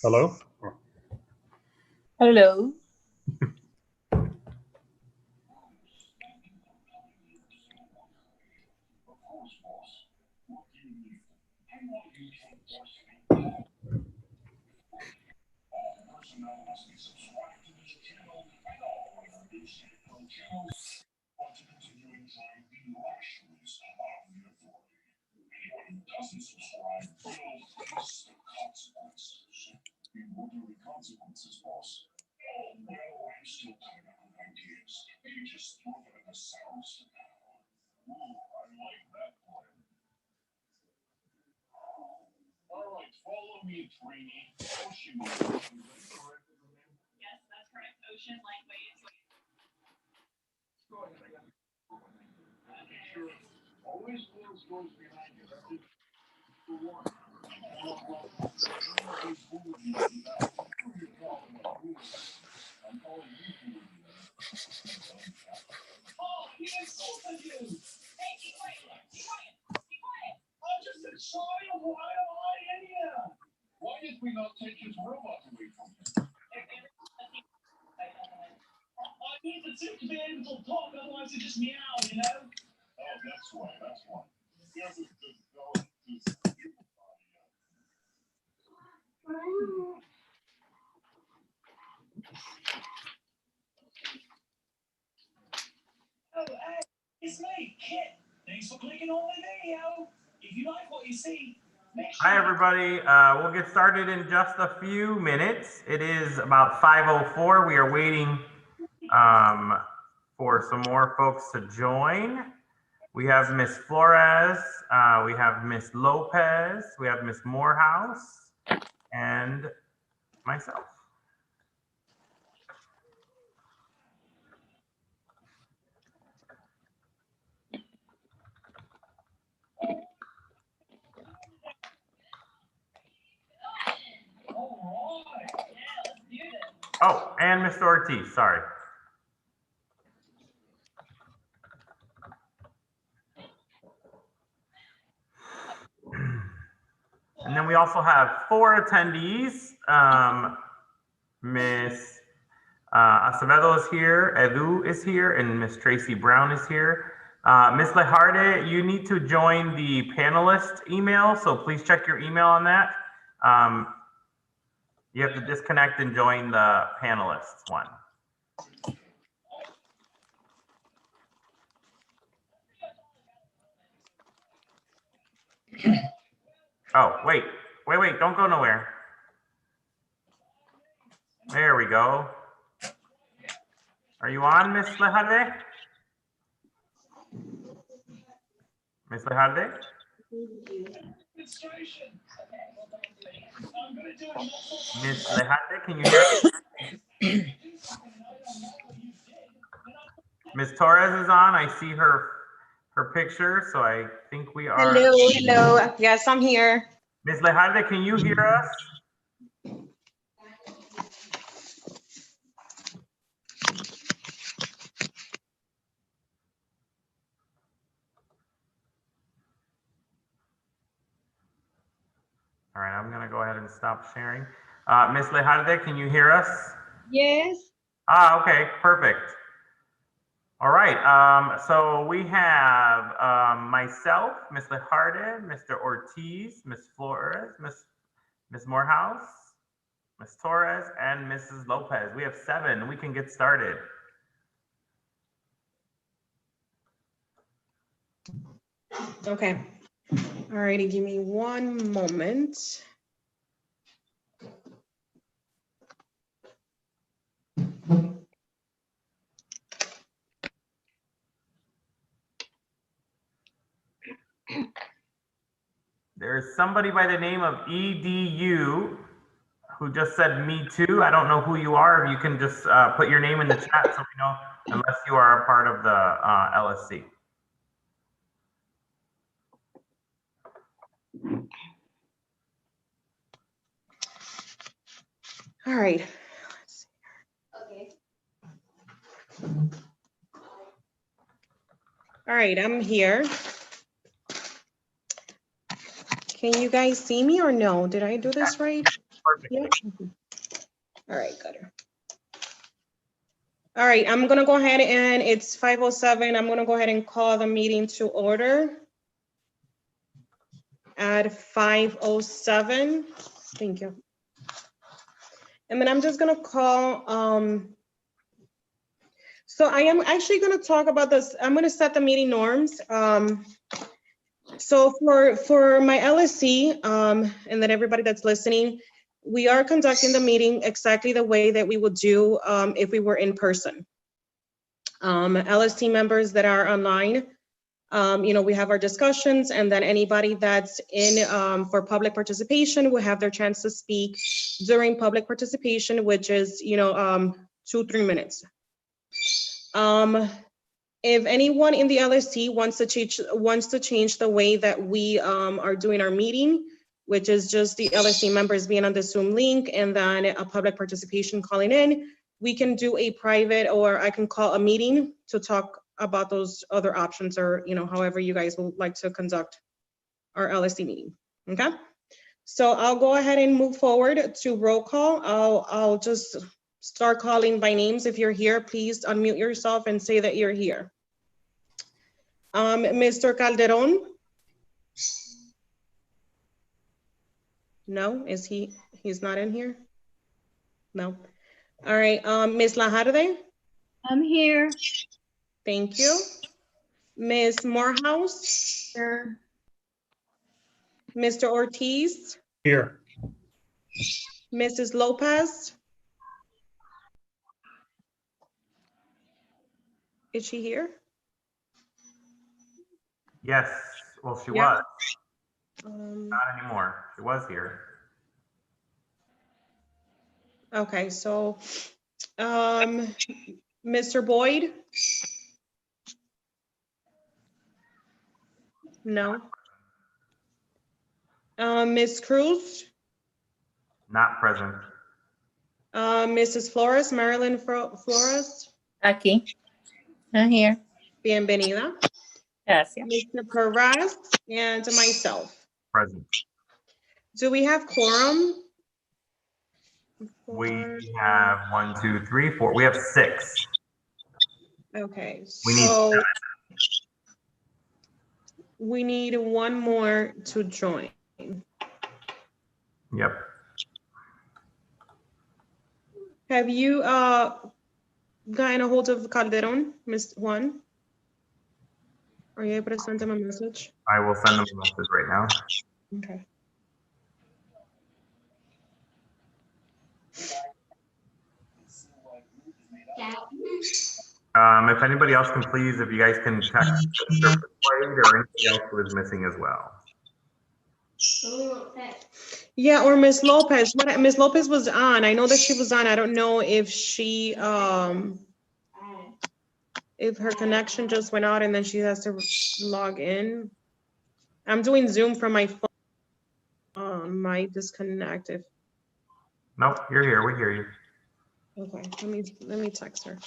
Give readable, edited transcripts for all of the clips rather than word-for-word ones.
Hello? Hello. Oh, hey, it's me, Kit. Thanks for clicking on the video. If you like what you see, make sure. Hi, everybody. We'll get started in just a few minutes. It is about 5:04. We are waiting for some more folks to join. We have Miss Flores, we have Miss Lopez, we have Miss Morehouse, and myself. Oh, and Mr. Ortiz, sorry. And then we also have 4 attendees. Miss Acevedo is here, Edu is here, and Miss Tracy Brown is here. Miss Lejarde, you need to join the panelist email, so please check your email on that. You have to disconnect and join the panelists one. Oh, wait, don't go nowhere. There we go. Are you on, Miss Lejarde? Miss Lejarde? Miss Lejarde, can you hear me? Miss Torres is on. I see her picture, so I think we are. Hello. Yes, I'm here. Miss Lejarde, can you hear us? All right, I'm gonna go ahead and stop sharing. Miss Lejarde, can you hear us? Yes. Okay, perfect. All right, so we have myself, Miss Lejarde, Mr. Ortiz, Miss Flores, Miss Morehouse, Miss Torres, and Mrs. Lopez. We have 7. We can get started. Okay. All righty, give me one moment. There's somebody by the name of EDU who just said me too. I don't know who you are. If you can just put your name in the chat so we know, unless you are a part of the LSC. All right. Okay. All right, I'm here. Can you guys see me or no? Did I do this right? Perfect. Yeah. All right, good. All right, I'm gonna go ahead and it's 5:07. I'm gonna go ahead and call the meeting to order at 5:07. Thank you. And then I'm just gonna call, so I am actually gonna talk about this. I'm gonna set the meeting norms. So for my LSC, and then everybody that's listening, we are conducting the meeting exactly the way that we would do if we were in person. LSC members that are online, we have our discussions, and then anybody that's in for public participation will have their chance to speak during public participation, which is 2-3 minutes. If anyone in the LSC wants to change the way that we are doing our meeting, which is just the LSC members being on the Zoom link and then a public participation calling in, we can do a private, or I can call a meeting to talk about those other options, or however you guys would like to conduct our LSC meeting. Okay, so I'll go ahead and move forward to roll call. I'll just start calling by names. If you're here, please unmute yourself and say that you're here. Mr. Calderon? No, he's not in here? No. All right, Ms. Lajarde? I'm here. Thank you. Ms. Morehouse? Here. Mr. Ortiz? Here. Mrs. Lopez? Is she here? Yes. Well, she Yeah. was. Not anymore. She was here. Okay, so Mr. Boyd? No. Ms. Cruz? Not present. Mrs. Flores, Marilyn Flores? Aquí. I'm here. Bienvenida. Gracias. Mr. Perez and myself. Present. Do we have quorum? We have 1, 2, 3, 4. We have 6. Okay, We need so 7. we need one more to join. Yep. Have you gotten a hold of Calderon, Ms. Juan? Are you able to send him a message? I will send them a message right now. Okay. If anybody else can please, if you guys can text Mr. Boyd or anybody else who is missing as well. Yeah, or Ms. Lopez. Ms. Lopez was on. I know that she was on. I don't know if she if her connection just went out and then she has to log in. I'm doing Zoom from my phone. Might disconnect if. Nope, you're here. We hear you. Okay, let me text her.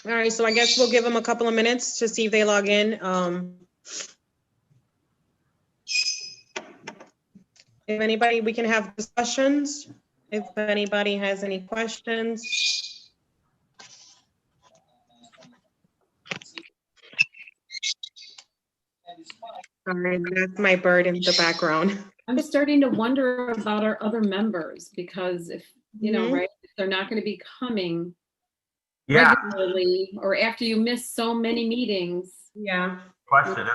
All right, so I guess we'll give them a couple of minutes to see if they log in. If anybody, we can have discussions. If anybody has any questions. Sorry, that's my bird in the background. I'm starting to wonder about our other members, because if, Mhm. right, if they're not going to be coming Yeah, regularly, or after you miss so many meetings. Yeah. question.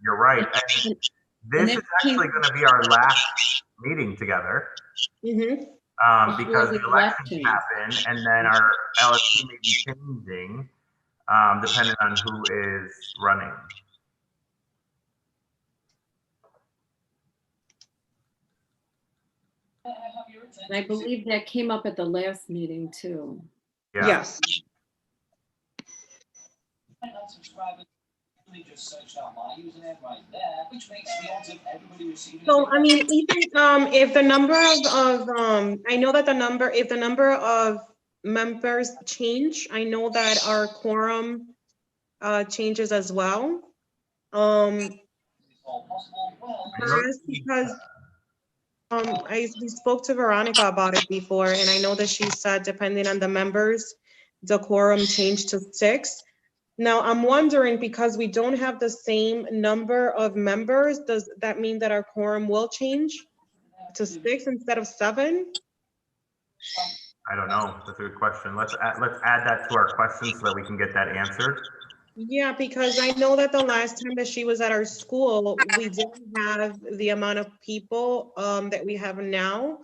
You're right. And this is actually going to be our last meeting together. Mhm. because the the elections election. happen and then our LSC may be changing, depending on who is running. I believe that came up at the last meeting too. Yeah. Yes. Just searched out my username right there, which makes the odds of everybody receiving. So, I mean, even if the number of I know that if the number of members change, I know that our quorum changes as well. It's all possible. Well, Because we spoke to Veronica about it before, and I know that she said depending on the members, the quorum changed to 6. Now, I'm wondering, because we don't have the same number of members, does that mean that our quorum will change to 6 instead of 7? I don't know. That's a good question. Let's add that to our questions so that we can get that answered. Yeah, because I know that the last time that she was at our school, we didn't have the amount of people that we have now,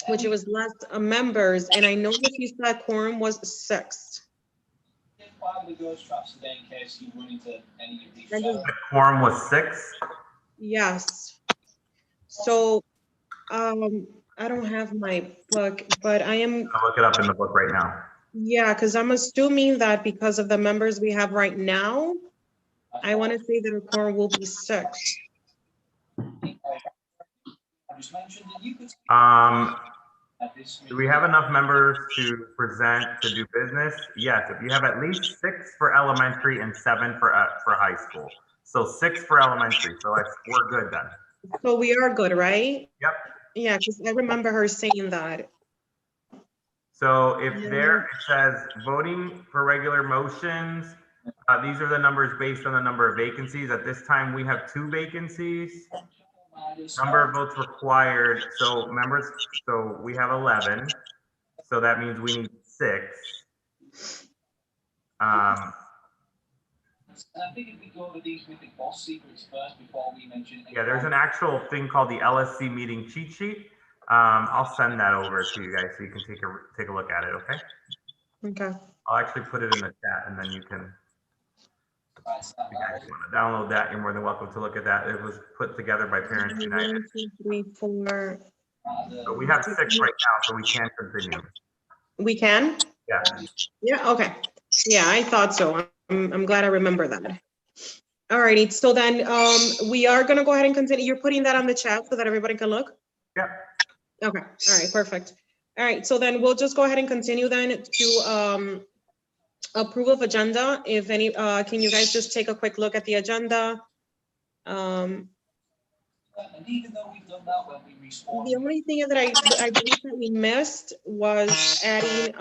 which it was less members, and I know that she said quorum was 6. fire the ghost traps today in case you run into any of these. I just- The quorum was 6. Yes. So, I don't have my book, but I am, I'll look it up in the book right now. yeah, because I'm assuming that because of the members we have right now, I want to say that our quorum will be 6. I just mentioned that you could. Do we have enough members to present to do business? Yes, if you have at least 6 for elementary and 7 for high school. So 6 for elementary, so we're good then. So we are good, right? Yep. Yeah, because I remember her saying that. So if there, it says voting for regular motions, these are the numbers based on the number of vacancies. At this time, we have 2 vacancies. Number of votes required, so members, so we have 11. So that means we need 6. I think if we go over these mythic boss secrets first before we mention. Yeah, there's an actual thing called the LSC meeting cheat sheet. I'll send that over to you guys so you can take a look at it, okay? Okay. I'll actually put it in the chat and then you can, if you guys want to download that, you're more than welcome to look at that. It was put together by Parents United. 1, 2, 3, 4. But we have 6 right now, so we can continue. We can? Yeah. Yeah, okay. Yeah, I thought so. I'm glad I remember that. All righty, so then we are gonna go ahead and continue. You're putting that on the chat so that everybody can look? Yep. Okay, all right, perfect. All right, so then we'll just go ahead and continue then to approve of agenda. If any, can you guys just take a quick look at the agenda? And even though we've done that when we respawn. The only thing that I believe that we missed was adding,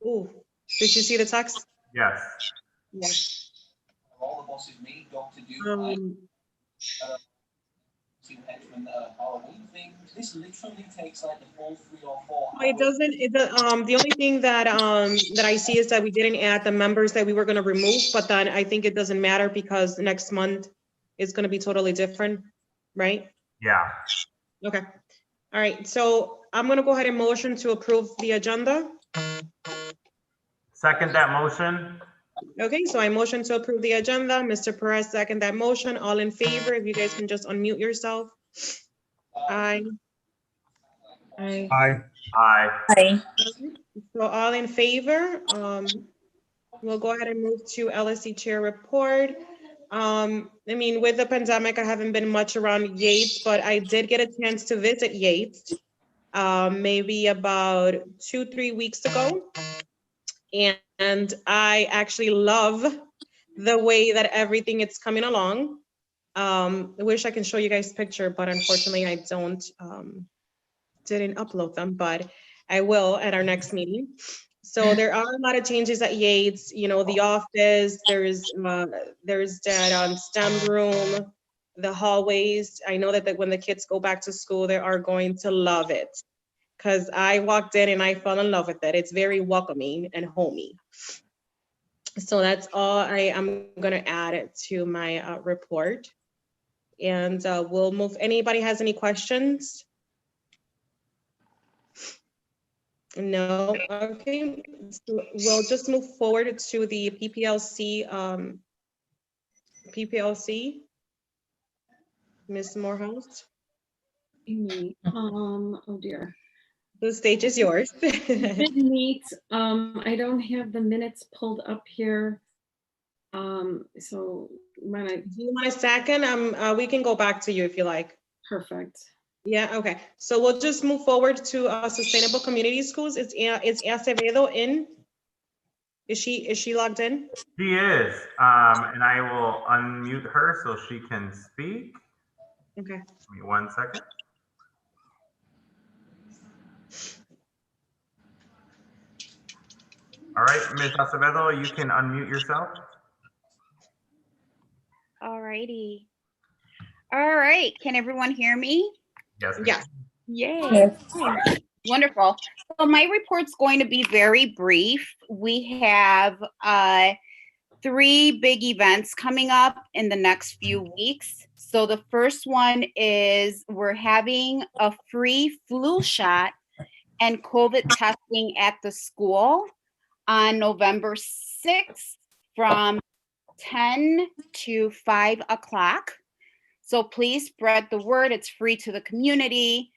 ooh, did you see the text? Yes. Yeah. All the bosses need Dr. Doom. Halloween things. This literally takes like the full 3 or 4 hours. It doesn't, the only thing that that I see is that we didn't add the members that we were gonna remove, but then I think it doesn't matter because next month is gonna be totally different, right? Yeah. Okay. All right, so I'm gonna go ahead and motion to approve the agenda. Second that motion. Okay, so I motion to approve the agenda. Mr. Perez, second that motion. All in favor, if you guys can just unmute yourself. Aye. Aye. Aye. Aye. Aye. So all in favor, we'll go ahead and move to LSC Chair report. I mean, with the pandemic, I haven't been much around Yates, but I did get a chance to visit Yates maybe about 2-3 weeks ago. And I actually love the way that everything is coming along. I wish I can show you guys picture, but unfortunately I didn't upload them, but I will at our next meeting. So there are a lot of changes at Yates, you know, the office, there's that STEM room, the hallways. I know that when the kids go back to school, they are going to love it. Because I walked in and I fell in love with it. It's very welcoming and homey. So that's all I am gonna add to my report. And we'll move, anybody has any questions? No, okay. So we'll just move forward to the PPLC, Ms. Morehouse, Amy, oh dear. the stage is yours. We did meet, I don't have the minutes pulled up here. So when I, Do you want a second? We can go back to you if you like. perfect. Yeah, okay. So we'll just move forward to Sustainable Community Schools. It's Acevedo in. Is she logged in? She is, and I will unmute her so she can speak. Okay. Give me 1 second. All right, Ms. Acevedo, you can unmute yourself. All righty. All right. Can everyone hear me? Yes. ma'am. Yes. Yay. Wonderful. So my report's going to be very brief. We have 3 big events coming up in the next few weeks. So the first one is we're having a free flu shot and COVID testing at the school on November 6th from 10 to 5 o'clock. So please spread the word. It's free to the community.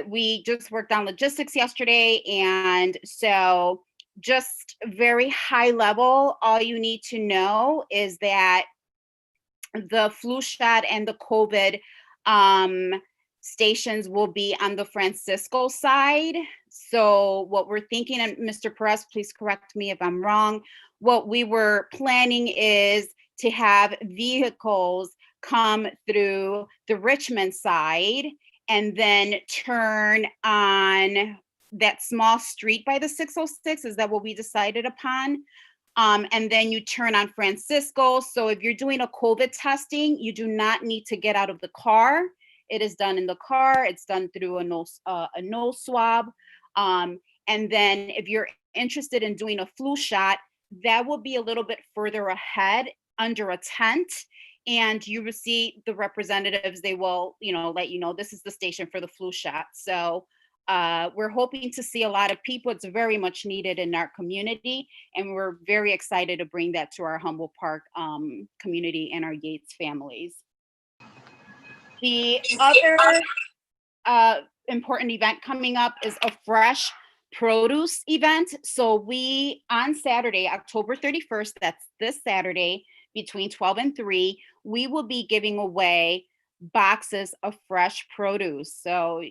We just worked on logistics yesterday, and so just very high level, all you need to know is that the flu shot and the COVID stations will be on the Francisco side. So what we're thinking, and Mr. Perez, please correct me if I'm wrong, what we were planning is to have vehicles come through the Richmond side and then turn on that small street by the 606. Is that what we decided upon? And then you turn on Francisco. So if you're doing a COVID testing, you do not need to get out of the car. It is done in the car. It's done through a nose swab. And then if you're interested in doing a flu shot, that will be a little bit further ahead under a tent. And you will see the representatives. They will, let you know this is the station for the flu shot. So we're hoping to see a lot of people. It's very much needed in our community, and we're very excited to bring that to our Humboldt Park community and our Yates families. The other important event coming up is a fresh produce event. So we, on Saturday, October 31st, that's this Saturday, between 12 and 3, we will be giving away boxes of fresh produce. So,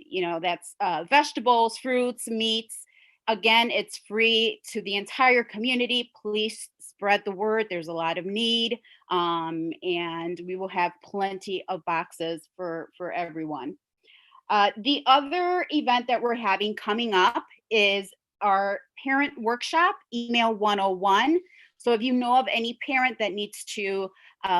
that's vegetables, fruits, meats. Again, it's free to the entire community. Please spread the word. There's a lot of need. And we will have plenty of boxes for everyone. The other event that we're having coming up is our parent workshop, Email 101. So if you know of any parent that needs to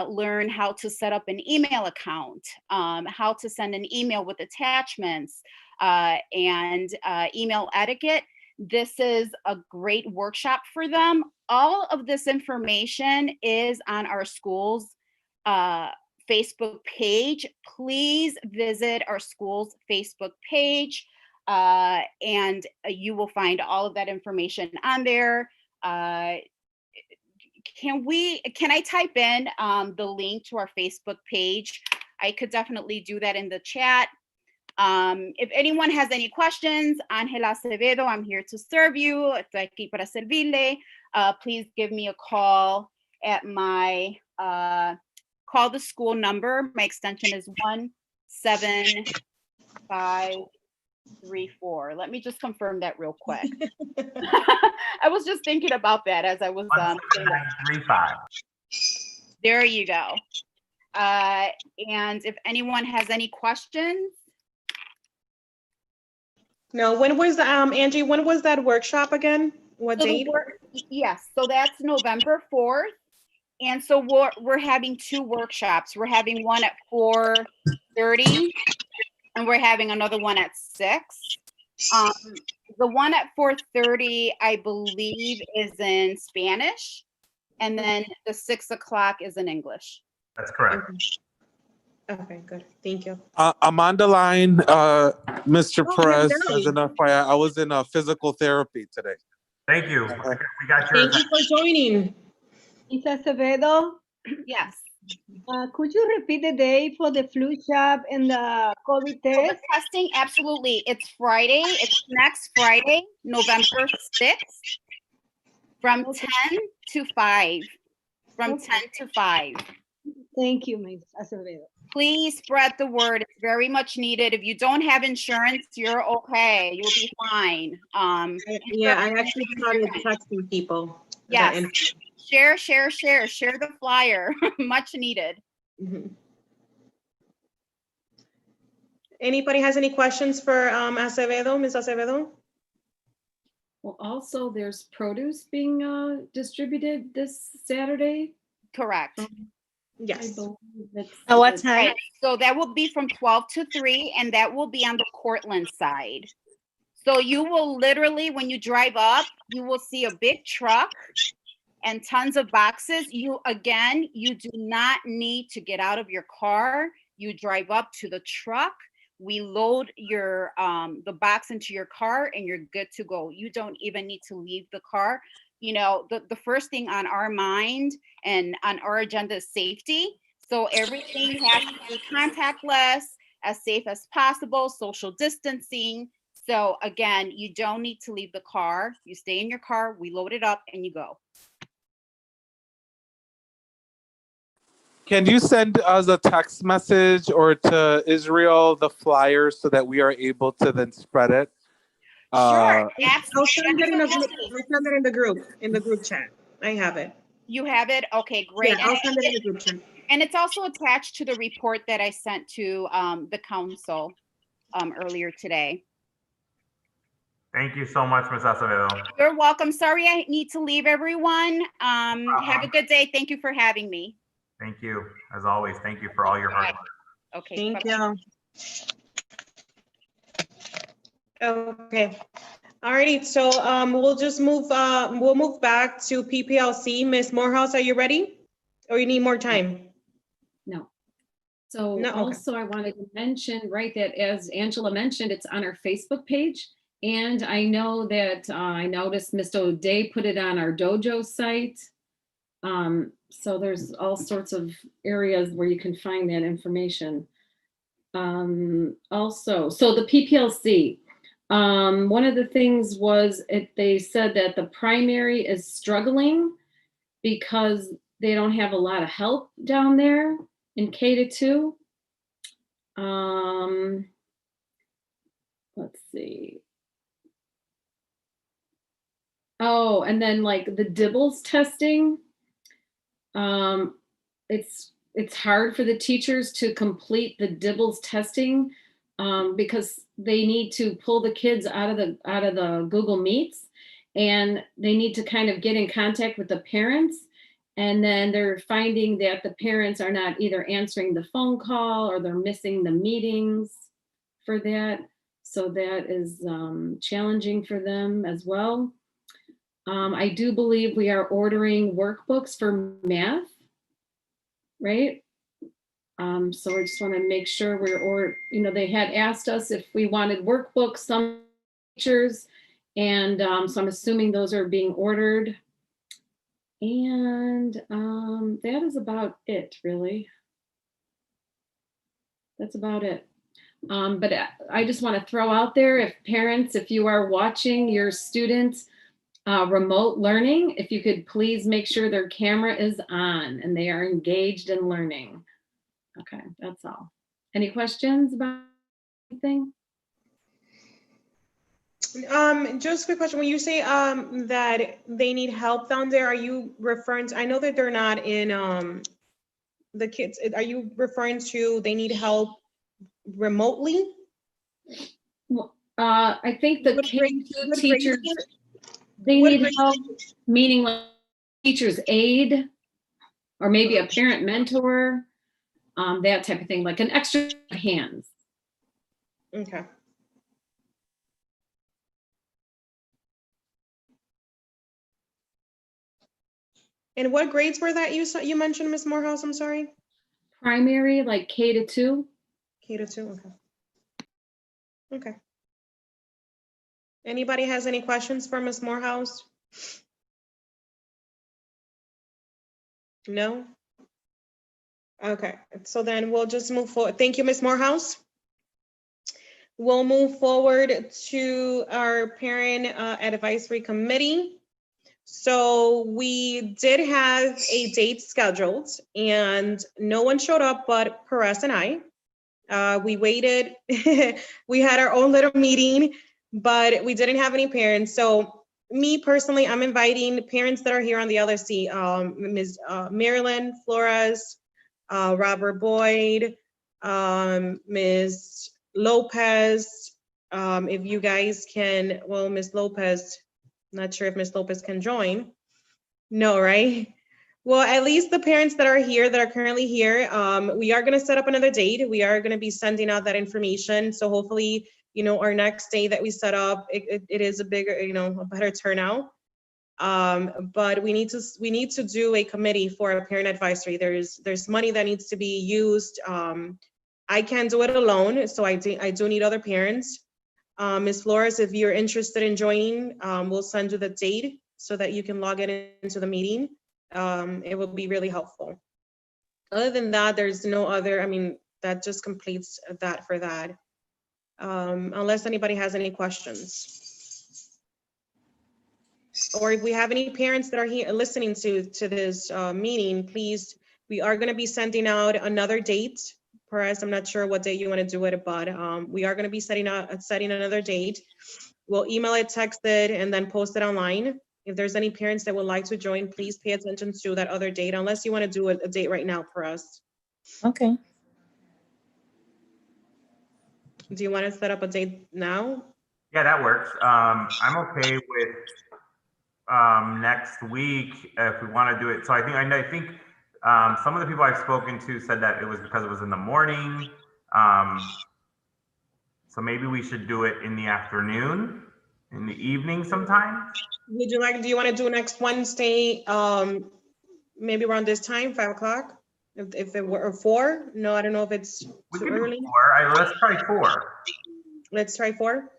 learn how to set up an email account, how to send an email with attachments, and email etiquette, this is a great workshop for them. All of this information is on our school's Facebook page. Please visit our school's Facebook page, and you will find all of that information on there. Can I type in the link to our Facebook page? I could definitely do that in the chat. If anyone has any questions, Ángela Acevedo, I'm here to serve you. Estoy aquí para servirle. Please give me a call at my call the school number. My extension is 17534. Let me just confirm that real quick. I was just thinking about that as I was 17935. There you go. And if anyone has any questions. No, when was Angie, when was that workshop again? What date? Yes, so that's November 4th. And so we're having 2 workshops. We're having one at 4:30 and we're having another one at 6. The one at 4:30, I believe, is in Spanish. And then the 6 o'clock is in English. That's correct. Okay, good. Thank you. I'm on the line, Mr. Oh, Perez, hi, as an FYI. I was in physical therapy today. Thank you. We got your Thank you for joining. Ms. Acevedo, Yes. could you repeat the day for the flu shot and the COVID So the test? testing, absolutely. It's Friday. It's next Friday, November 6th, from Okay. 10 to 5. From Okay. 10 to 5. Thank you, Ms. Acevedo. Please spread the word. It's very much needed. If you don't have insurance, you're okay. You'll be fine. Yeah, I actually started texting people. that Yes. info. Share the flyer. Much needed. Mhm. Anybody has any questions for Acevedo, Ms. Acevedo? Well, also there's produce being distributed this Saturday. Correct. I Yes. believe it's- At what it's- time? Right. So that will be from 12 to 3, and that will be on the Cortland side. So you will literally, when you drive up, you will see a big truck and tons of boxes. You do not need to get out of your car. You drive up to the truck. We load your the box into your car and you're good to go. You don't even need to leave the car. You know, the first thing on our mind and on our agenda is safety. So everything has to be contactless, as safe as possible, social distancing. So again, you don't need to leave the car. You stay in your car, we load it up and you go. Can you send us a text message or to Israel the flyer so that we are able to then spread it? Sure, I'll send it in absolutely. the group chat. I have it. You have it? Okay, great. Yeah, I'll send it in the group chat. And it's also attached to the report that I sent to the council earlier today. Thank you so much, Ms. Acevedo. You're welcome. Sorry I need to leave, everyone. Have a good day. Thank you for having me. Thank you, as always. Thank you for all your hard work. Okay. Thank bye-bye. you. Okay. Alrighty, so we'll just move back to PPLC. Ms. Morehouse, are you ready? Or you need more time? No. So No, okay. also I wanted to mention, right, that as Angela mentioned, it's on our Facebook page. And I know that I noticed Mr. O'Day put it on our dojo site. So there's all sorts of areas where you can find that information. Also, so the PPLC, one of the things was they said that the primary is struggling because they don't have a lot of help down there in K-2. Let's see. Oh, and then like the Dibbles testing, it's hard for the teachers to complete the Dibbles testing because they need to pull the kids out of the Google Meets, and they need to kind of get in contact with the parents. And then they're finding that the parents are not either answering the phone call or they're missing the meetings for that. So that is challenging for them as well. I do believe we are ordering workbooks for math, right? So I just want to make sure they had asked us if we wanted workbooks, some teachers, and so I'm assuming those are being ordered. And that is about it, really. That's about it. But I just want to throw out there, if parents, if you are watching your students remote learning, if you could please make sure their camera is on and they are engaged in learning. Okay, that's all. Any questions about anything? Just a quick question. When you say that they need help down there, are you referring to, I know that they're not in the kids, are you referring to they need help remotely? Well, I think the What grade- K-2 what grade- teachers, they what need grade- help, meaning like teacher's aid, or maybe a parent mentor, that type of thing, like an extra hands. Okay. And what grades were that you mentioned, Ms. Morehouse? I'm sorry. Primary, like K-2? K-2, okay. Okay. Anybody has any questions for Ms. Morehouse? No? Okay, so then we'll just move forward. Thank you, Ms. Morehouse. We'll move forward to our parent advisory committee. So we did have a date scheduled and no one showed up but Perez and I. We waited, we had our own little meeting, but we didn't have any parents. So me personally, I'm inviting parents that are here on the LSC, Ms. Marilyn Flores, Robert Boyd, Ms. Lopez, if you guys can, well, Ms. Lopez, not sure if Ms. Lopez can join. No, right? Well, at least the parents that are here, that are currently here, we are gonna set up another date. We are gonna be sending out that information. So hopefully, you know, our next day that we set up, it is a bigger, you know, a better turnout. But we need to do a committee for a parent advisory. There's money that needs to be used. I can't do it alone, so I do need other parents. Ms. Flores, if you're interested in joining, we'll send you the date so that you can log in into the meeting. It will be really helpful. Other than that, there's no other, I mean, that just completes that for that. Unless anybody has any questions. Or if we have any parents that are here listening to this meeting, please, we are gonna be sending out another date. Perez, I'm not sure what day you wanna do it, but we are gonna be setting another date. We'll email it, text it, and then post it online. If there's any parents that would like to join, please pay attention to that other date, unless you wanna do a date right now, Perez. Okay. Do you wanna set up a date now? Yeah, that works. I'm okay with next week if we want to do it. So I think some of the people I've spoken to said that it was because it was in the morning. So maybe we should do it in the afternoon, in the evening sometime. Do you want to do next Wednesday, maybe around this time, 5 o'clock? If it were, or 4? No, I don't know if it's We too can do early. 4. Let's try 4. Let's try 4.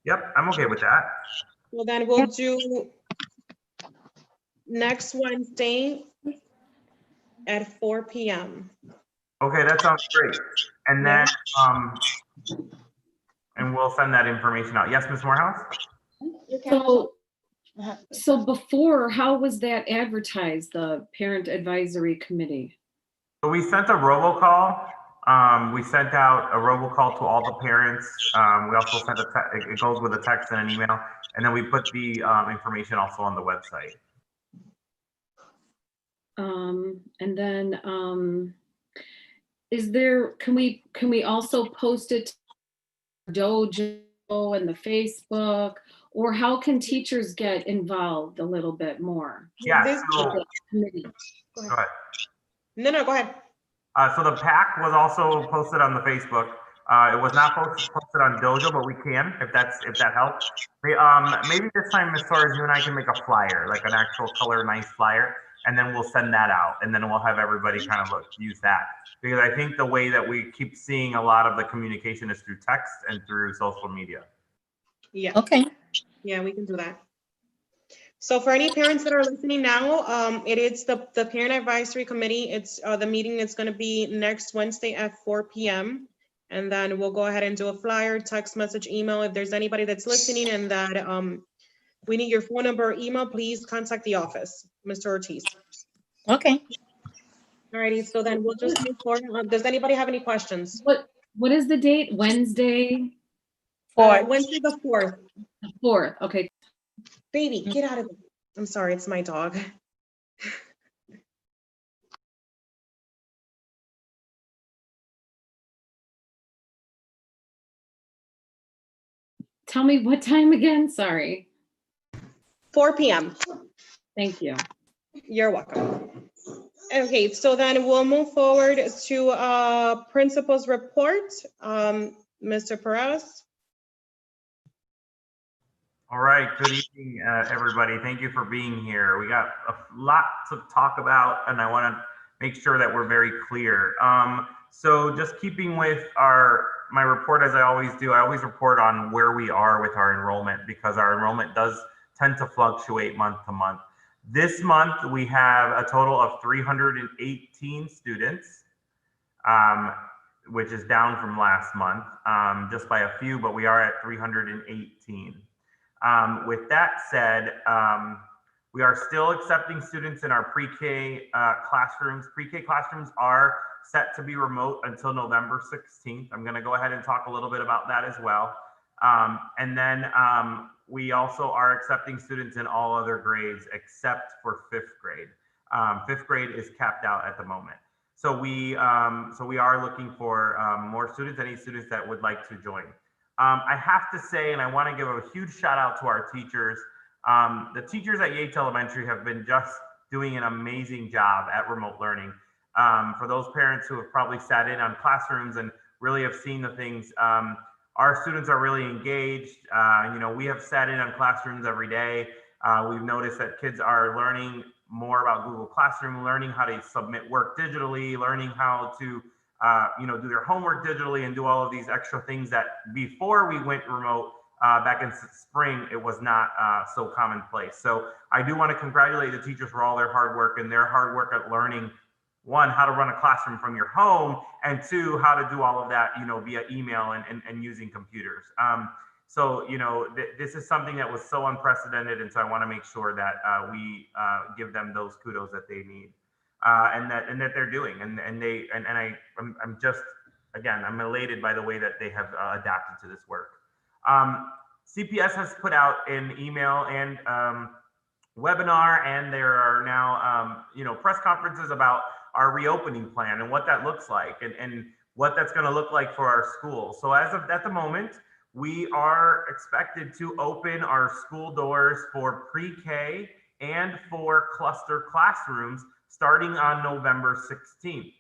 Yep, I'm okay with that. Well, then we'll do next Wednesday at 4 p.m. Okay, that sounds great. And then, and we'll send that information out. Yes, Ms. Morehouse? So before, how was that advertised, the Parent Advisory Committee? So we sent a robocall. We sent out a robocall to all the parents. We also sent it goes with a text and an email, and then we put the information also on the website. And then can we also post it to Dojo and the Facebook, or how can teachers get involved a little bit more? Yeah, so, Committee. go ahead. No, go ahead. So the pack was also posted on the Facebook. It was not posted on Dojo, but we can, if that helps. Maybe this time, Ms. Torres, you and I can make a flyer, like an actual color nice flyer, and then we'll send that out, and then we'll have everybody kind of use that. Because I think the way that we keep seeing a lot of the communication is through text and through social media. Yeah. Okay. Yeah, we can do that. So for any parents that are listening now, it is the Parent Advisory Committee. It's the meeting is going to be next Wednesday at 4 p.m. And then we'll go ahead and do a flyer, text message, email. If there's anybody that's listening and that we need your phone number or email, please contact the office, Mr. Ortiz. Okay. All righty, so then we'll just move forward. Does anybody have any questions? What is the date? Wednesday? Wednesday the 4th. 4th, okay. Baby, get out of there. I'm sorry, it's my dog. Tell me what time again? Sorry. 4 p.m. Thank you. You're welcome. Okay, so then we'll move forward to principal's report. Mr. Perez. All right, good evening, everybody. Thank you for being here. We got a lot to talk about, and I want to make sure that we're very clear. So just keeping with my report, as I always do, I always report on where we are with our enrollment, because our enrollment does tend to fluctuate month to month. This month, we have a total of 318 students, which is down from last month, just by a few, but we are at 318. With that said, we are still accepting students in our pre-K classrooms. Pre-K classrooms are set to be remote until November 16th. I'm going to go ahead and talk a little bit about that as well. And then we also are accepting students in all other grades except for 5th grade. 5th grade is capped out at the moment. So we are looking for more students, any students that would like to join. I have to say, and I want to give a huge shout out to our teachers. The teachers at Yates Elementary have been just doing an amazing job at remote learning. For those parents who have probably sat in on classrooms and really have seen the things, our students are really engaged. You know, we have sat in on classrooms every day. We've noticed that kids are learning more about Google Classroom, learning how to submit work digitally, learning how to you know, do their homework digitally and do all of these extra things that before we went remote back in spring, it was not so commonplace. So I do want to congratulate the teachers for all their hard work and their hard work at learning, one, how to run a classroom from your home, and two, how to do all of that, you know, via email and using computers. So, you know, this is something that was so unprecedented. And so I want to make sure that we give them those kudos that they need. And that they're doing, I'm just, again, I'm elated by the way that they have adapted to this work. CPS has put out an email and webinar, and there are now you know, press conferences about our reopening plan and what that looks like and what that's going to look like for our school. So as of at the moment, we are expected to open our school doors for pre-K and for cluster classrooms starting on November 16th.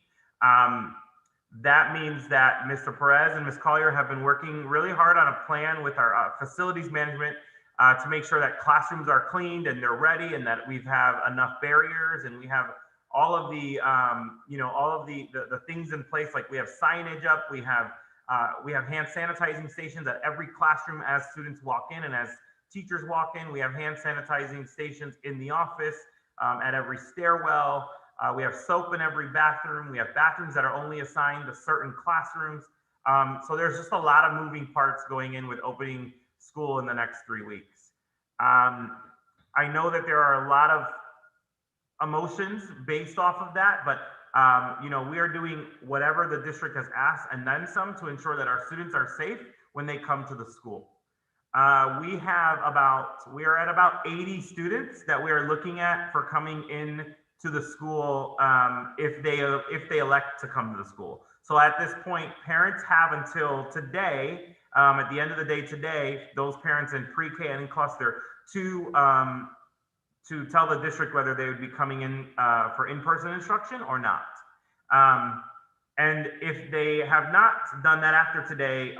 That means that Mr. Perez and Ms. Collier have been working really hard on a plan with our facilities management to make sure that classrooms are cleaned and they're ready, and that we have enough barriers, and we have all of the, you know, all of the things in place. Like we have signage up, we have hand sanitizing stations at every classroom as students walk in and as teachers walk in. We have hand sanitizing stations in the office, at every stairwell. We have soap in every bathroom. We have bathrooms that are only assigned to certain classrooms. So there's just a lot of moving parts going in with opening school in the next 3 weeks. I know that there are a lot of emotions based off of that, but you know, we are doing whatever the district has asked and then some to ensure that our students are safe when they come to the school. We are at about 80 students that we are looking at for coming in to the school if they elect to come to the school. So at this point, parents have until today, at the end of the day today, those parents in pre-K and in cluster to tell the district whether they would be coming in for in-person instruction or not. And if they have not done that after today,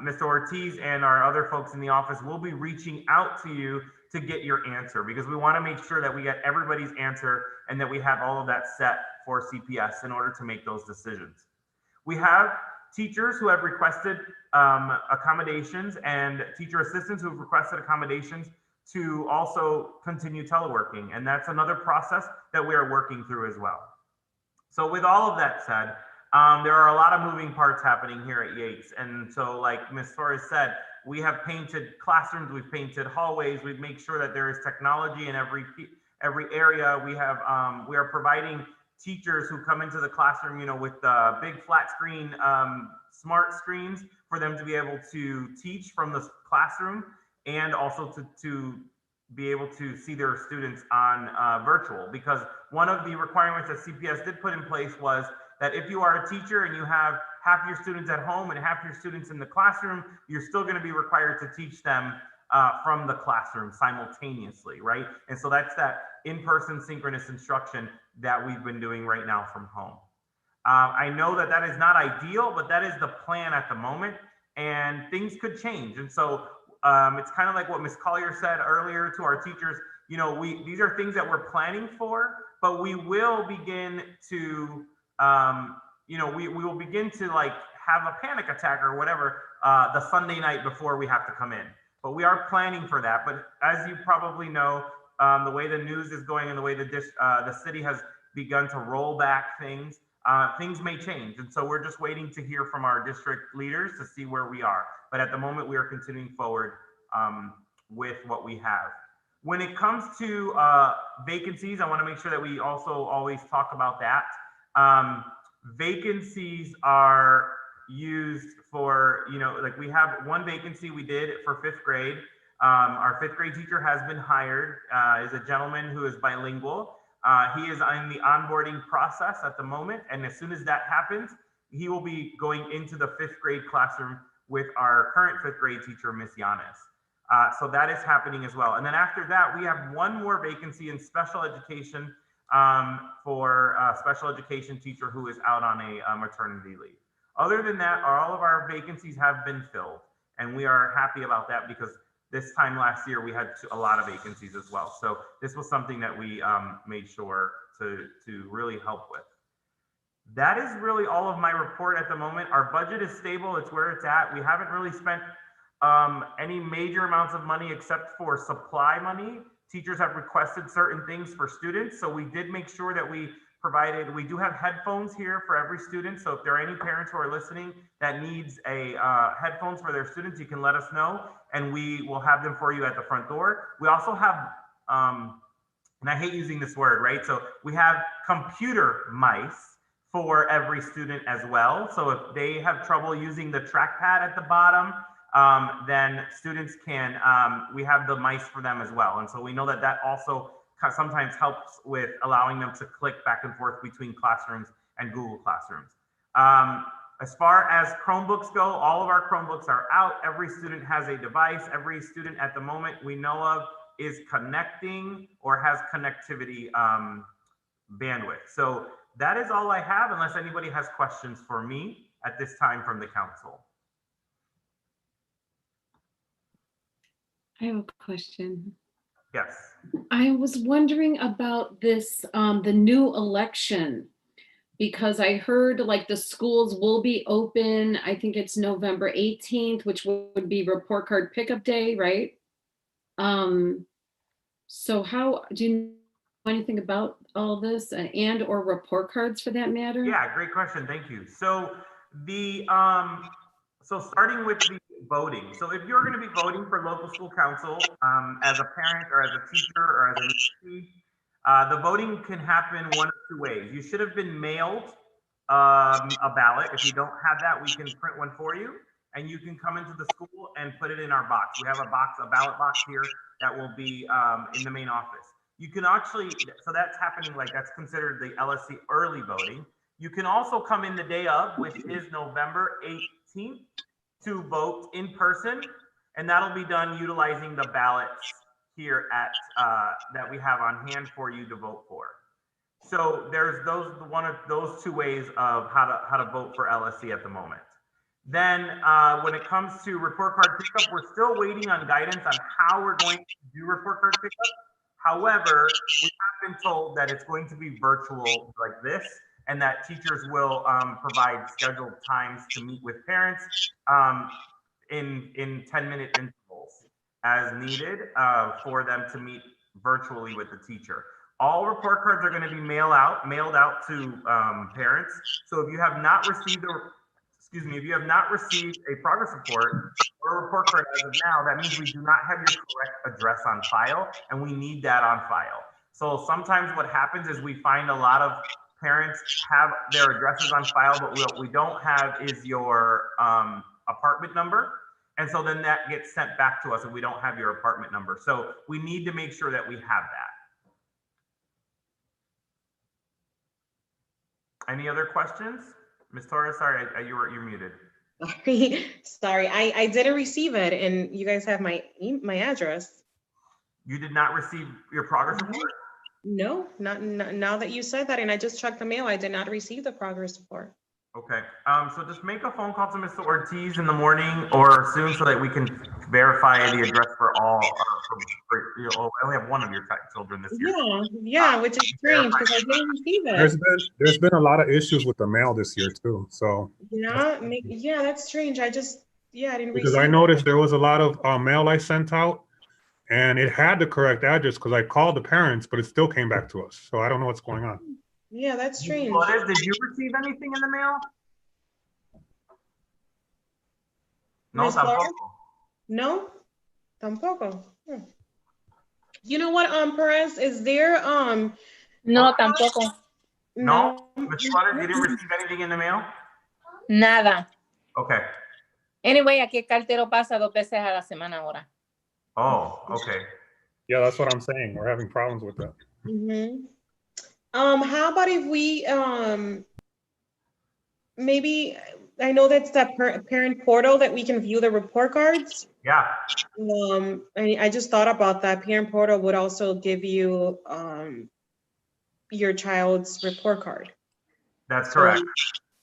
Mr. Ortiz and our other folks in the office will be reaching out to you to get your answer, because we want to make sure that we get everybody's answer and that we have all of that set for CPS in order to make those decisions. We have teachers who have requested accommodations and teacher assistants who have requested accommodations to also continue teleworking. And that's another process that we are working through as well. So with all of that said, there are a lot of moving parts happening here at Yates. And so like Ms. Torres said, we have painted classrooms, we've painted hallways, we've made sure that there is technology in every area. We are providing teachers who come into the classroom, you know, with big flat screen, smart screens for them to be able to teach from the classroom, and also to be able to see their students on virtual. Because one of the requirements that CPS did put in place was that if you are a teacher and you have half your students at home and half your students in the classroom, you're still going to be required to teach them from the classroom simultaneously, right? And so that's that in-person synchronous instruction that we've been doing right now from home. I know that that is not ideal, but that is the plan at the moment, and things could change. And so it's kind of like what Ms. Collier said earlier to our teachers, you know, these are things that we're planning for, but we will begin to, we will begin to like have a panic attack or whatever the Sunday night before we have to come in. But we are planning for that. But as you probably know, the way the news is going and the way the city has begun to roll back things, things may change. And so we're just waiting to hear from our district leaders to see where we are. But at the moment, we are continuing forward with what we have. When it comes to vacancies, I want to make sure that we also always talk about that. Vacancies are used for, like we have one vacancy we did for 5th grade. Our 5th grade teacher has been hired, is a gentleman who is bilingual. He is in the onboarding process at the moment. And as soon as that happens, he will be going into the 5th grade classroom with our current 5th grade teacher, Miss Yanis. So that is happening as well. And then after that, we have one more vacancy in special education for a special education teacher who is out on a maternity leave. Other than that, all of our vacancies have been filled, and we are happy about that because this time last year we had a lot of vacancies as well. So this was something that we made sure to really help with. That is really all of my report at the moment. Our budget is stable. It's where it's at. We haven't really spent any major amounts of money except for supply money. Teachers have requested certain things for students. So we did make sure that we do have headphones here for every student. So if there are any parents who are listening that needs a headphones for their students, you can let us know and we will have them for you at the front door. We also have, and I hate using this word, right? So we have computer mice for every student as well. So if they have trouble using the trackpad at the bottom, then students can, we have the mice for them as well. And so we know that that also sometimes helps with allowing them to click back and forth between classrooms and Google Classrooms. As far as Chromebooks go, all of our Chromebooks are out. Every student has a device. Every student at the moment we know of is connecting or has connectivity bandwidth. So that is all I have, unless anybody has questions for me at this time from the council. I have a question. Yes. I was wondering about this, the new election, because I heard like the schools will be open. I think it's November 18th, which would be report card pickup day, right? So how, do you know anything about all this and or report cards for that matter? Yeah, great question. Thank you. So the so starting with the voting. So if you're going to be voting for local school council as a parent or as a teacher or as a the voting can happen one of two ways. You should have been mailed a ballot. If you don't have that, we can print one for you, and you can come into the school and put it in our box. We have a box, a ballot box here that will be in the main office. You can actually, so that's happening, like that's considered the LSC early voting. You can also come in the day of, which is November 18th, to vote in person, and that'll be done utilizing the ballots here at that we have on hand for you to vote for. So there's one of those two ways of how to vote for LSC at the moment. Then when it comes to report card pickup, we're still waiting on guidance on how we're going to do report card pickup. However, we have been told that it's going to be virtual like this, and that teachers will provide scheduled times to meet with parents in 10-minute intervals as needed for them to meet virtually with the teacher. All report cards are going to be mailed out to parents. So if you have not received if you have not received a progress report or a report card as of now, that means we do not have your correct address on file, and we need that on file. So sometimes what happens is we find a lot of parents have their addresses on file, but what we don't have is your apartment number. And so then that gets sent back to us and we don't have your apartment number. So we need to make sure that we have that. Any other questions? Ms. Torres, sorry, you're muted. Sorry, I didn't receive it, and you guys have my address. You did not receive your progress report? No, not now that you said that, and I just checked the mail. I did not receive the progress report. Okay, so just make a phone call to Mr. Ortiz in the morning or soon so that we can verify the address for all I only have one of your children this year. Yeah, which is strange because I didn't receive it. There's been a lot of issues with the mail this year too. So Yeah, that's strange. I didn't because receive I it. noticed there was a lot of mail I sent out, and it had the correct address because I called the parents, but it still came back to us. So I don't know what's going on. Yeah, that's strange. Flores, did you receive anything in the mail? No, Miss Flores? tampoco. No, tampoco. You know what, Perez, is there, No, tampoco. No, Ms. Flores, you didn't receive anything in the mail? Nada. Okay. Anyway, aquí el cartero pasa 2 veces a la semana ahora. Oh, okay. Yeah, that's what I'm saying. We're having problems with that. How about if we, maybe, I know that's that parent portal that we can view the report cards. Yeah. I just thought about that. Parent portal would also give you, your child's report card. That's correct.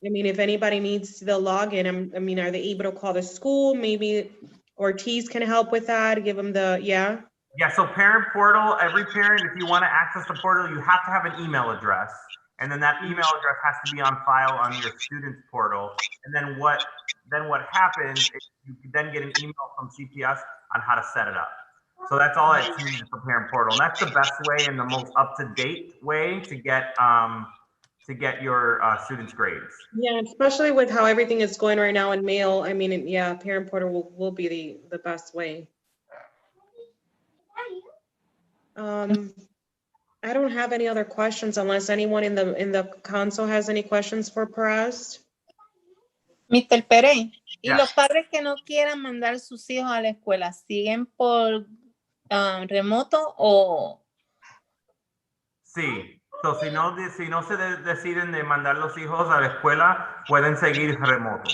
I mean, if anybody needs the login, I mean, are they able to call the school? Maybe Ortiz can help with that, give them the, yeah? Yeah, so parent portal, every parent, if you want to access the portal, you have to have an email address. And then that email address has to be on file on your student's portal. And then what happens is you then get an email from CPS on how to set it up. So that's all it's needed for parent portal. And that's the best way and the most up-to-date way to get your students' grades. Yeah, especially with how everything is going right now in mail. I mean, yeah, parent portal will be the best way. I don't have any other questions unless anyone in the council has any questions for Perez. Mr. Pérez, ¿y Yeah. los padres que no quieran mandar sus hijos a la escuela, siguen por remoto o...? Sí. So, si no se deciden de mandar los hijos a la escuela, pueden seguir remoto.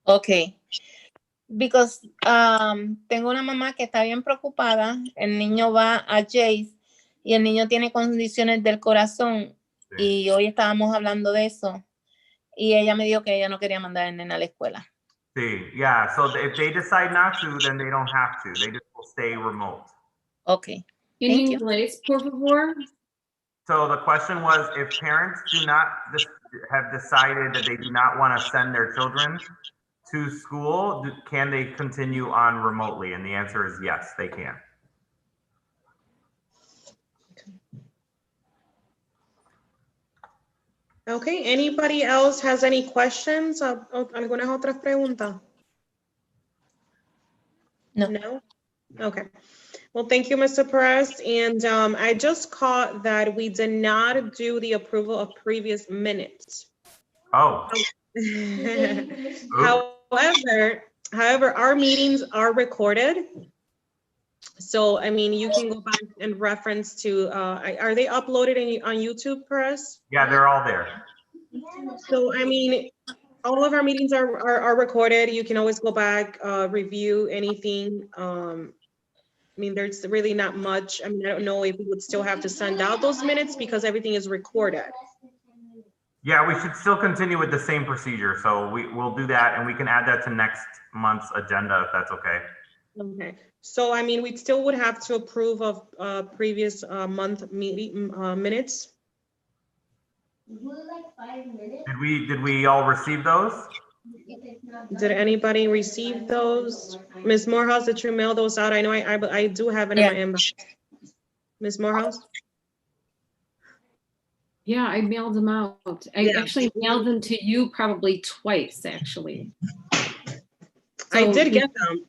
Ok. Because tengo una mamá que está bien preocupada. El niño va a Jace y el niño tiene condiciones del corazón. Sí. Y hoy estábamos hablando de eso. Y ella me dijo que ella no quería mandar al nene a la escuela. Sí, yeah. So if they decide not to, then they don't have to. They just will stay remote. Ok. En Thank you. inglés, por favor. So the question was, if parents have decided that they do not want to send their children to school, can they continue on remotely? And the answer is yes, they can. Okay, anybody else has any questions? ¿Algunas otras preguntas? No. No? Okay. Well, thank you, Mr. Perez. And I just caught that we did not do the approval of previous minutes. Oh. However, our meetings are recorded. So, I mean, you can go back and reference to, are they uploaded on YouTube, Perez? Yeah, they're all there. So, I mean, all of our meetings are recorded. You can always go back, review anything. I mean, there's really not much. I mean, I don't know if we would still have to send out those minutes because everything is recorded. Yeah, we should still continue with the same procedure. So we'll do that and we can add that to next month's agenda if that's okay. Okay. So, I mean, we still would have to approve of previous month meeting minutes. Did we all receive those? Did anybody receive those? Ms. Morehouse, did you mail those out? I know I do have it in my inbox. Ms. Morehouse? Yeah, I mailed them out. I actually mailed them to you probably twice, actually. I did get them.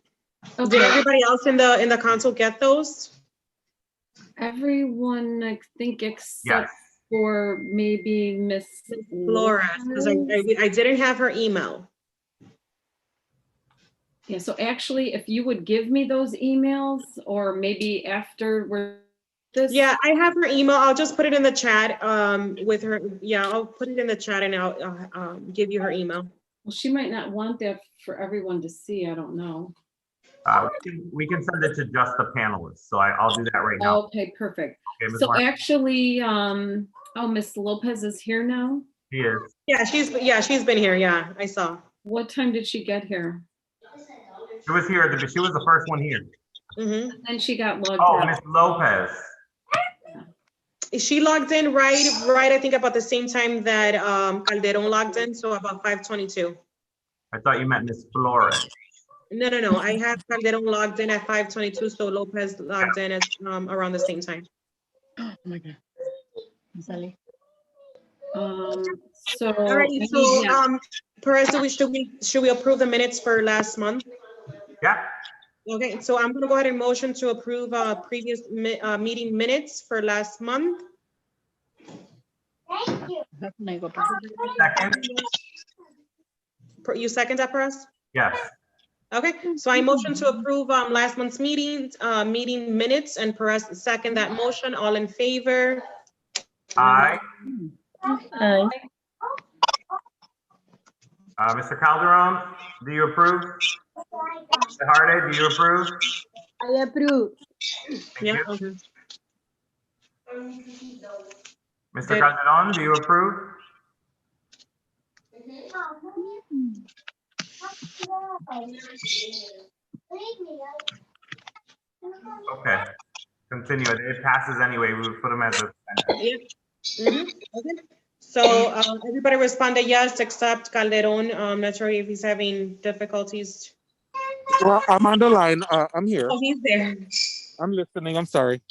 Okay. Did everybody else in the council get those? Everyone, I think, except for maybe Miss Flores, because I didn't have her email. Yeah, so actually, if you would give me those emails, or maybe after we're this. Yeah, I have her email. I'll just put it in the chat with her. Yeah, I'll put it in the chat and I'll give you her email. Well, she might not want that for everyone to see. I don't know. We can send it to just the panelists. So I'll do that right now. Okay, perfect. Okay, So actually, oh, Miss Lopez is here now? She is. Yeah, she's been here. Yeah, I saw. What time did she get here? She was here. She was the first one here. Mhm. And she got logged Oh, in. Ms. Lopez. She logged in right, I think about the same time that Calderon logged in, so about 5:22. I thought you meant Ms. Flores. No, I have Calderon logged in at 5:22, so Lopez logged in at around the same time. Oh my God. Sale. So, Alrighty, so Perez, should we approve the minutes for last month? Yeah, Okay, so I'm gonna go ahead and motion to approve previous meeting minutes for last month. second? You second that, Perez? Yes. Okay, so I motion to approve last month's meeting minutes, and Perez second that motion. All in favor? Aye. Aye. Mr. Calderon, do you approve? Mr. Hardy, do you approve? I approve. Thank Yeah. you. Okay. Mr. Good. Calderon, do you approve? Okay, continue. It passes anyway. We would put them as a. Yeah. Mhm. Okay. So everybody responded yes, except Calderon. I'm not sure if he's having difficulties. Well, I'm on the line. I'm here. Oh, he's there. I'm listening. I'm sorry.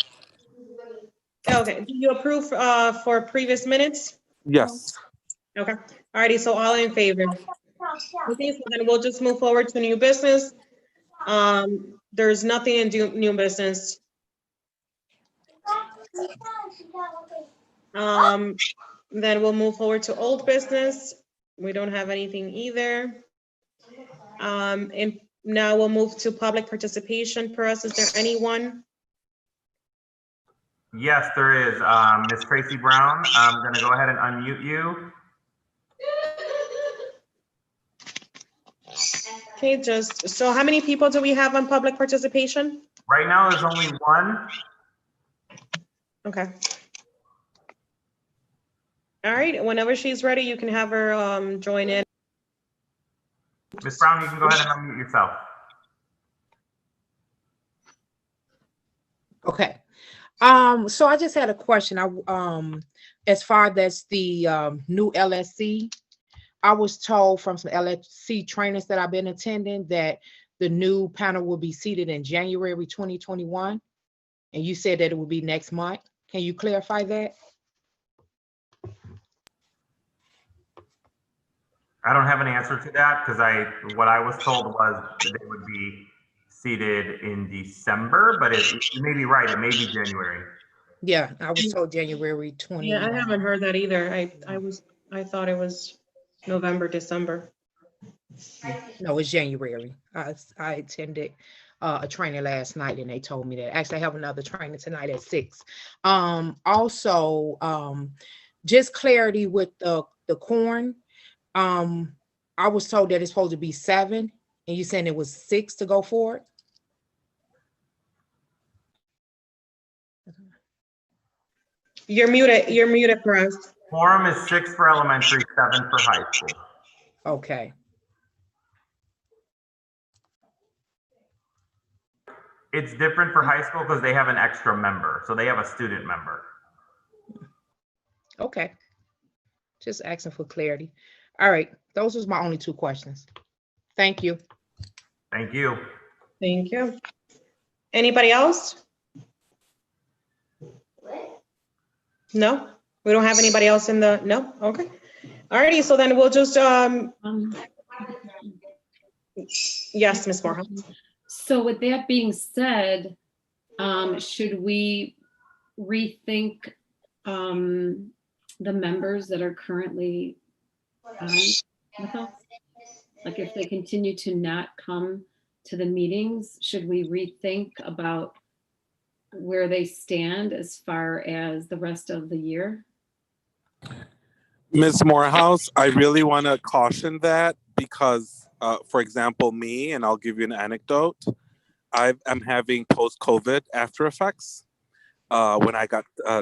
Okay, do you approve for previous minutes? Yes. Okay, alrighty, so all in favor? Okay, so then we'll just move forward to new business. There's nothing in new business. Then we'll move forward to old business. We don't have anything either. And now we'll move to public participation. For us, is there anyone? Yes, there is. Ms. Tracy Brown, I'm going to go ahead and unmute you. Okay, so how many people do we have on public participation? Right now, there's only one. Okay. All right, whenever she's ready, you can have her join in. Ms. Brown, you can go ahead and unmute yourself. Okay. So I just had a question. As far as the new LSC, I was told from some LSC trainers that I've been attending that the new panel will be seated in January 2021. And you said that it will be next month. Can you clarify that? I don't have an answer to that because what I was told was that they would be seated in December, but you may be right. It may be January. Yeah, I was told January 20. Yeah, I haven't heard that either. I thought it was November, December. No, it's January. I attended a training last night and they told me that. Actually, I have another training tonight at 6. Also, just clarity with the corn. I was told that it's supposed to be 7 and you saying it was 6 to go forward. You're muted for us. Quorum is 6 for elementary, 7 for high school. Okay. It's different for high school because they have an extra member. So they have a student member. Okay. Just asking for clarity. All right. Those was my only 2 questions. Thank you. Thank you. Thank you. Anybody else? No, we don't have anybody else in the, no? Okay. Alrighty, so then we'll just, yes, Ms. Morehouse. So with that being said, should we rethink the members that are currently on with us? Like if they continue to not come to the meetings, should we rethink about where they stand as far as the rest of the year? Ms. Morehouse, I really want to caution that because, for example, me, and I'll give you an anecdote, I'm having post-COVID after effects. When I got, I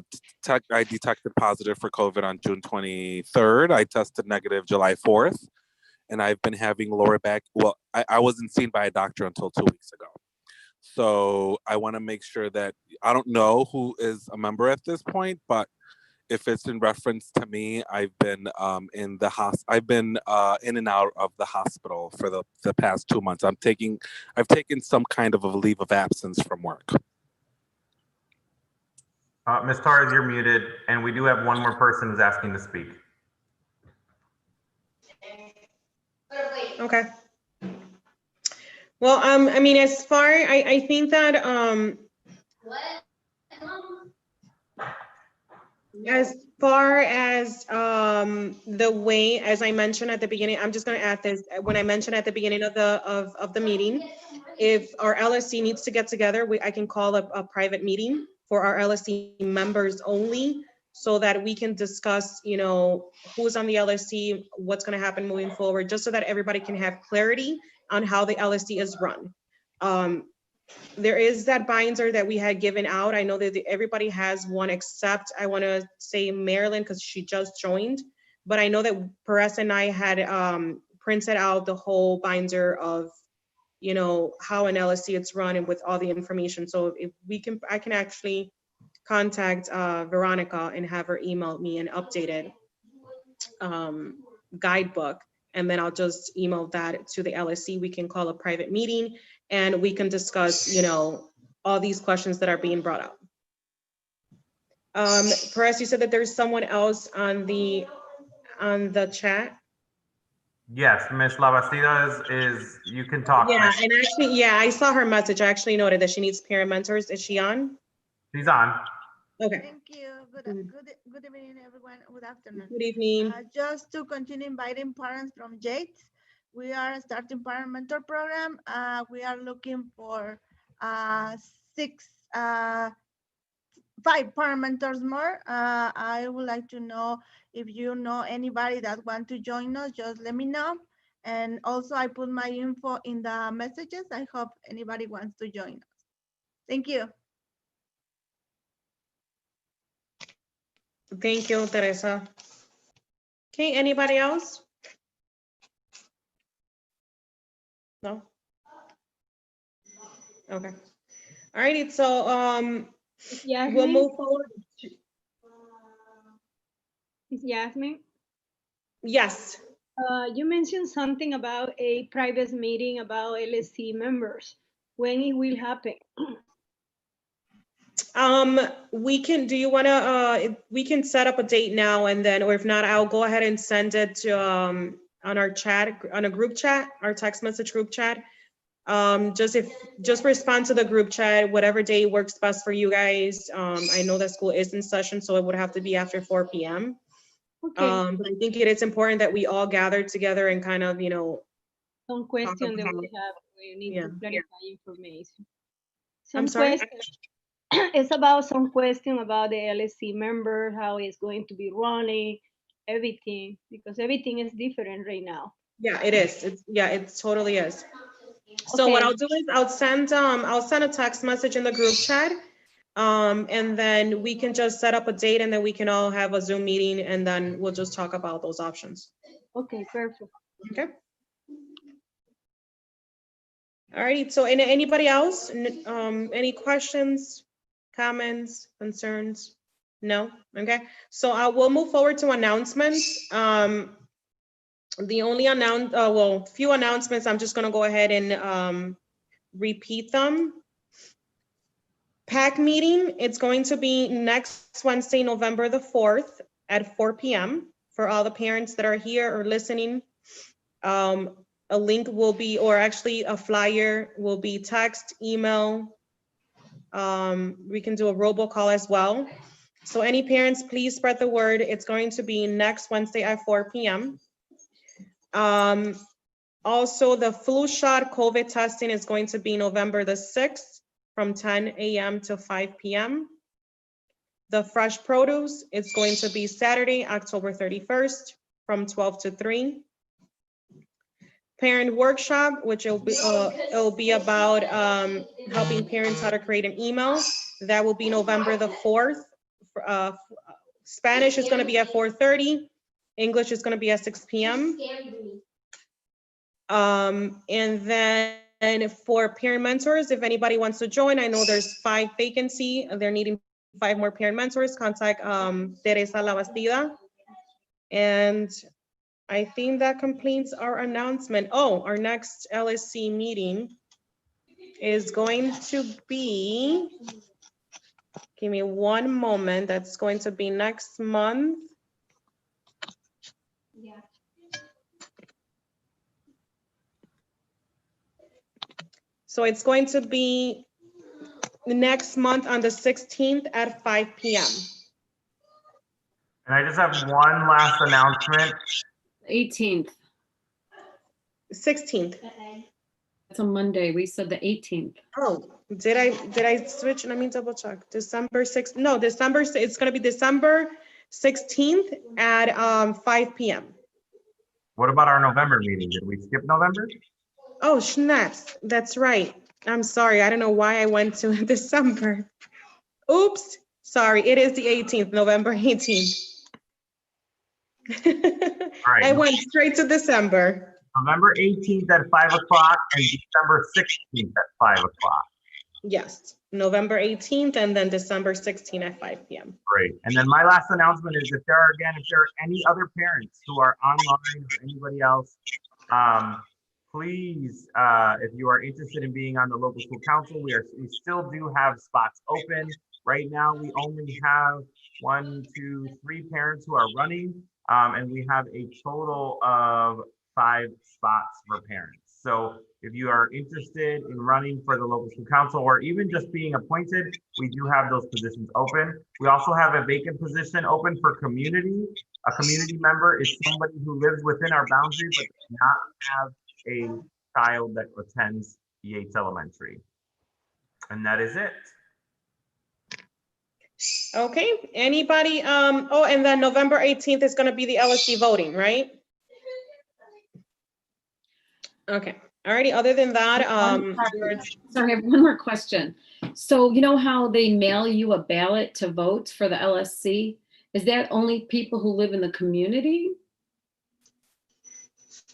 detected positive for COVID on June 23rd. I tested negative July 4th, and I've been having lower back. Well, I wasn't seen by a doctor until 2 weeks ago. So I want to make sure that I don't know who is a member at this point, but if it's in reference to me, I've been in and out of the hospital for the past 2 months. I've taken some kind of a leave of absence from work. Ms. Torres, you're muted, and we do have one more person who's asking to speak. Okay. Well, I mean, as far, I think that, as far as the way, as I mentioned at the beginning, I'm just going to add this. When I mentioned at the beginning of the meeting, if our LSC needs to get together, I can call a private meeting for our LSC members only, so that we can discuss, you know, who's on the LSC, what's going to happen moving forward, just so that everybody can have clarity on how the LSC is run. There is that binder that we had given out. I know that everybody has one, except I want to say Marilyn, because she just joined. But I know that Perez and I had printed out the whole binder of, you know, how an LSC is run and with all the information. So if we can, I can actually contact Veronica and have her email me an updated guidebook. And then I'll just email that to the LSC. We can call a private meeting and we can discuss, you know, all these questions that are being brought up. Perez, you said that there's someone else on the chat. Yes, Ms. Labastida is you can talk. Yeah, and actually, yeah, I saw her message. I actually noted that she needs parent mentors. Is she on? She's on. Okay. Thank you. Good evening, everyone. Good afternoon. Good evening. Just to continue inviting parents from Yates, we are starting parent mentor program. We are looking for 5 parent mentors more. I would like to know if you know anybody that want to join us, just let me know. And also I put my info in the messages. I hope anybody wants to join us. Thank you. Thank you, Teresa. Okay, anybody else? No? Okay. All righty, so we'll move forward. Is Yasmin? Yes. You mentioned something about a private meeting about LSC members. When it will happen? We can, do you want to, we can set up a date now and then, or if not, I'll go ahead and send it to, on our chat, on a group chat, our text message group chat. Just respond to the group chat, whatever day works best for you guys. I know that school is in session, so it would have to be after 4 p.m. Okay. But I think it is important that we all gather together and kind of, you know, some question that we have, we need to clarify information. I'm sorry? It's about some question about the LSC member, how it's going to be running, everything, because everything is different right now. Yeah, it is. It totally is. So what I'll do is I'll send a text message in the group chat, and then we can just set up a date and then we can all have a Zoom meeting and then we'll just talk about those options. Okay, perfect. Okay. All right, so anybody else? Any questions, comments, concerns? No? Okay, so we'll move forward to announcements. The only few announcements, I'm just gonna go ahead and repeat them. PAC meeting, it's going to be next Wednesday, November the 4th at 4 p.m. for all the parents that are here or listening. A link will be, or actually a flyer will be text, email. We can do a robocall as well. So any parents, please spread the word. It's going to be next Wednesday at 4 p.m. Also, the flu shot COVID testing is going to be November the 6th from 10 a.m. to 5 p.m. The fresh produce is going to be Saturday, October 31st from 12 to 3. Parent workshop, which it'll be about helping parents how to create an email. That will be November the 4th. Spanish is going to be at 4:30. English is going to be at 6 p.m. And then for parent mentors, if anybody wants to join, I know there's 5 vacancy. They're needing 5 more parent mentors. Contact Teresa Labastida. And I think that completes our announcement. Oh, our next LSC meeting is going to be, give me one moment, that's going to be next month. So it's going to be next month on the 16th at 5 p.m. And I just have one last announcement. 18th. 16th. That's a Monday. We said the 18th. Oh, did I switch? Let me double check. December 6th. No, December. It's going to be December 16th at 5 p.m. What about our November meeting? Did we skip November? Oh, snaps. That's right. I'm sorry. I don't know why I went to December. Oops. Sorry. It is the 18th, November 18th. Right. I went straight to December. November 18th at 5 o'clock and December 16th at 5 o'clock. Yes, November 18th and then December 16th at 5 p.m. Great. And then my last announcement is if there are any other parents who are online or anybody else, please, if you are interested in being on the local school council, we still do have spots open. Right now, we only have 1, 2, 3 parents who are running, and we have a total of 5 spots for parents. So if you are interested in running for the local school council or even just being appointed, we do have those positions open. We also have a vacant position open for community. A community member is somebody who lives within our boundary but does not have a child that attends Yates Elementary. And that is it. Okay, anybody, oh, and then November 18th is gonna be the LSC voting, right? Okay, alrighty, other than that, Sorry, I have one more question. So you know how they mail you a ballot to vote for the LSC? Is that only people who live in the community?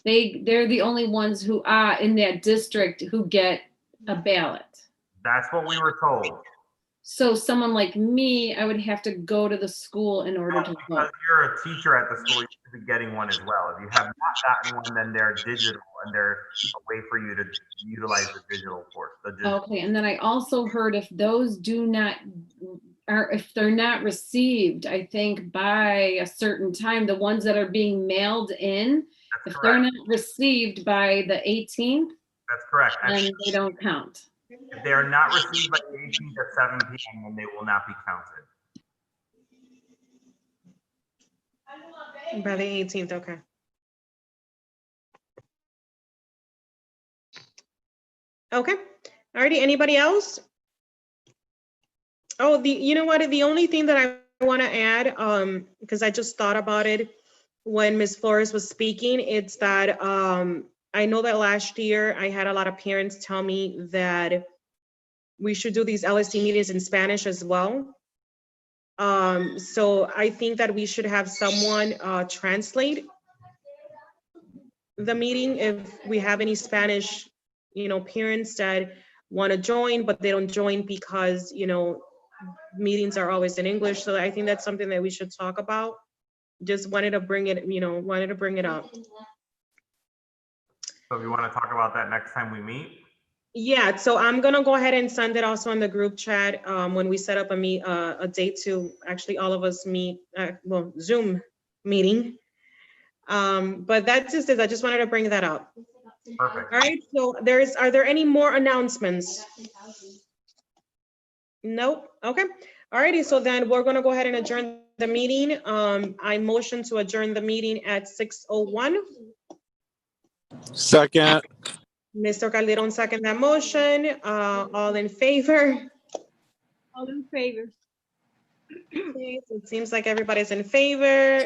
They're the only ones who are in that district who get a ballot. That's what we were told. So someone like me, I would have to go to the school in order to vote. Because you're a teacher at the school, you should be getting one as well. If you have not gotten one, then they're digital and they're a way for you to utilize the digital course. Okay, and then I also heard if those if they're not received, I think by a certain time, the ones that are being mailed in, if they're not received by the 18th, that's correct. Then they don't count. If they are not received by the 18th at 7 p.m., then they will not be counted. by the 18th, okay. Okay, alrighty, anybody else? Oh, you know what, the only thing that I want to add, because I just thought about it when Ms. Flores was speaking, it's that I know that last year I had a lot of parents tell me that we should do these LSC meetings in Spanish as well. So I think that we should have someone translate the meeting if we have any Spanish, parents that want to join, but they don't join because, meetings are always in English. So I think that's something that we should talk about. Just wanted to bring it, up. So if you want to talk about that next time we meet? Yeah, so I'm gonna go ahead and send it also in the group chat when we set up a date to actually all of us meet, Zoom meeting. But that's just it. I just wanted to bring that up. Perfect. All right, so are there any more announcements? Nope, okay. All righty, so then we're gonna go ahead and adjourn the meeting. I motion to adjourn the meeting at 6:01. Second. Mr. Calderon second that motion. All in favor? All in favor. Okay, so it seems like everybody's in favor.